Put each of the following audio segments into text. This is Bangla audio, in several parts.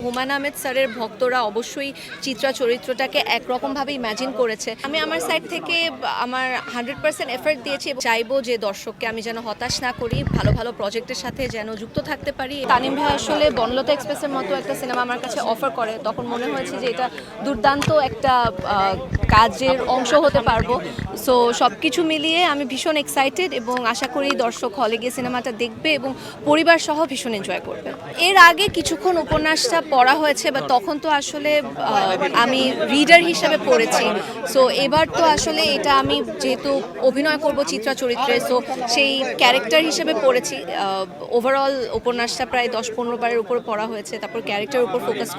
হুমায়ূন আহমেদ স্যারের ভক্তরা অবশ্যই চিত্রা চরিত্রটাকে একরকমভাবে ইম্যাজিন করেছে। আমি আমার সাইড থেকে আমার 100% এফর্ট দিয়েছি এবং চাইবো যে দর্শককে আমি যেন হতাশ না করি, ভালো ভালো প্রজেক্টের সাথে যেন যুক্ত থাকতে পারি। তানিম ভাই আসলে বনলতা এক্সপ্রেসের মতো একটা সিনেমা আমার কাছে অফার করে, তখন মনে হয়েছে যে এটা দুর্দান্ত একটা কাজের অংশ হতে পারবো। সো সব কিছু মিলিয়ে আমি ভীষণ এক্সাইটেড এবং আশা করি দর্শক হলে গিয়ে সিনেমাটা দেখবে এবং পরিবার সহ ভীষণ এনজয় করবে। এর আগে কিছুক্ষণ উপন্যাসটা পড়া হয়েছে, বা তখন তো আসলে আমি রিডার হিসাবে পড়েছি। সো এবার তো আসলে এটা আমি যেহেতু অভিনয় করব চিত্রা চরিত্রে, সো সেই ক্যারেক্টার হিসেবে পড়েছি। ওভারঅল উপন্যাসটা প্রায় 10-15 বারের উপর পড়া হয়েছে, তারপর ক্যারেক্টার উপর ফোকাস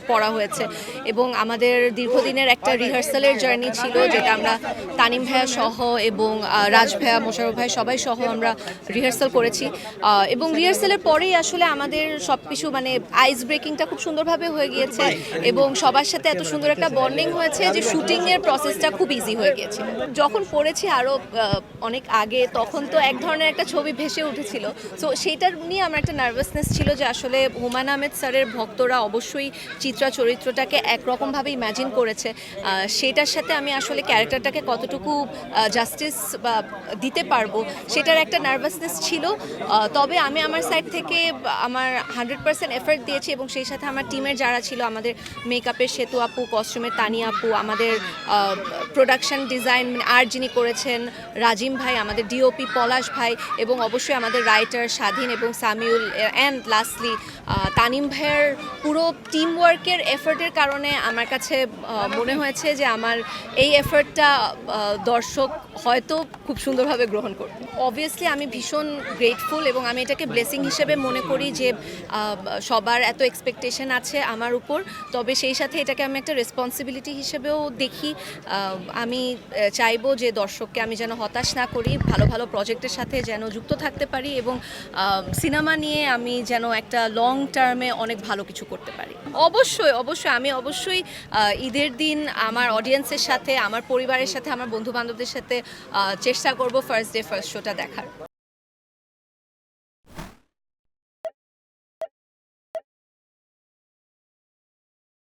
পড়া হয়েছে এবং আমাদের দীর্ঘদিনের একটা রিহার্সালের জার্নি ছিল, যেটা আমরা তানিম ভাইয়া সহ এবং রাজ ভাইয়া, মোশাররফ ভাই সবাই সহ আমরা রিহার্সাল করেছি এবং রিহার্সালের পরেই আসলে আমাদের সব কিছু মানে আইস ব্রেকিংটা খুব সুন্দরভাবে হয়ে গিয়েছে এবং সবার সাথে এত সুন্দর একটা বন্ডিং হয়েছে যে শুটিংয়ের প্রসেসটা খুব ইজি হয়ে গিয়েছিল। যখন পড়েছি আরও অনেক আগে, তখন তো এক ধরনের একটা ছবি ভেসে উঠেছিল। সো সেইটার নিয়ে আমার একটা নার্ভাসনেস ছিল যে আসলে হুমায়ূন আহমেদ স্যারের ভক্তরা অবশ্যই চিত্রা চরিত্রটাকে একরকমভাবে ইম্যাজিন করেছে, সেটার সাথে আমি আসলে ক্যারেক্টারটাকে কতটুকু জাস্টিস দিতে পারবো সেটার একটা নার্ভাসনেস ছিল। তবে আমি আমার সাইড থেকে আমার 100% এফর্ট দিয়েছি এবং সেই সাথে আমার টিমের যারা ছিল, আমাদের মেকআপের সেতু আপু, কস্টিউমের তানি আপু, আমাদের প্রোডাকশন ডিজাইন আর যিনি করেছেন রাজিম ভাই, আমাদের ডিওপি পলাশ ভাই এবং অবশ্যই আমাদের রাইটার স্বাধীন এবং সামিউল, অ্যান্ড লাস্টলি তানিম ভাইয়ের পুরো টিম ওয়ার্কের এফর্টের কারণে আমার কাছে মনে হয়েছে যে আমার এই এফর্টটা দর্শক হয়তো খুব সুন্দরভাবে গ্রহণ করবে। অবভিয়াসলি আমি ভীষণ গ্রেটফুল এবং আমি এটাকে ব্লেসিং হিসেবে মনে করি যে সবার এত এক্সপেকটেশন আছে আমার উপর, তবে সেই সাথে এটাকে আমি একটা রেসপন্সিবিলিটি হিসেবেও দেখি। আমি চাইবো যে দর্শককে আমি যেন হতাশ না করি, ভালো ভালো প্রজেক্টের সাথে যেন যুক্ত থাকতে পারি এবং সিনেমা নিয়ে আমি যেন একটা লং টার্মে অনেক ভালো কিছু করতে পারি। অবশ্যই অবশ্যই আমি অবশ্যই ঈদের দিন আমার অডিয়েন্সের সাথে, আমার পরিবারের সাথে, আমার বন্ধু বান্ধবদের সাথে চেষ্টা করব ফার্স্ট ডে ফার্স্ট শোটা দেখার।